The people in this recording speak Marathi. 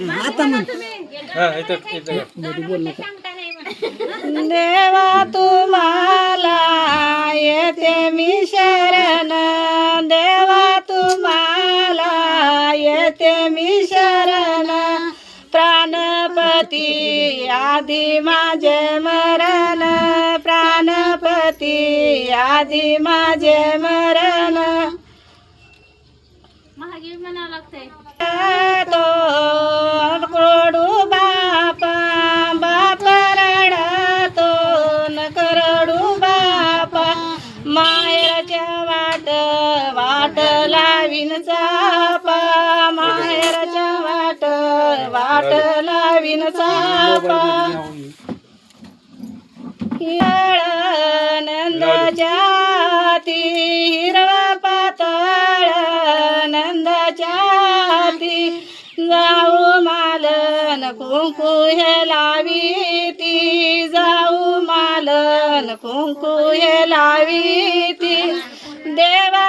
आता म्हण देवा तुम्हाला येते मी शरण, देवा तुम्हाला येते मी शरण, प्राणपती आधी माझे मरण, प्राणपती आधी माझे मरण. महागी म्हणावं लागतंय तो कडू बापा, बाप रडतो न करडू बापा, माहेरच्या वाट लावीन चापा, माहेरच्या वाट लावीन चापा. नंदाच्या हाती हिरवा पातळ, नंदाच्या हाती जाऊ मालन कुंकू हे लावी ती, जाऊ मालन कुंकू हे लावी ती. देवा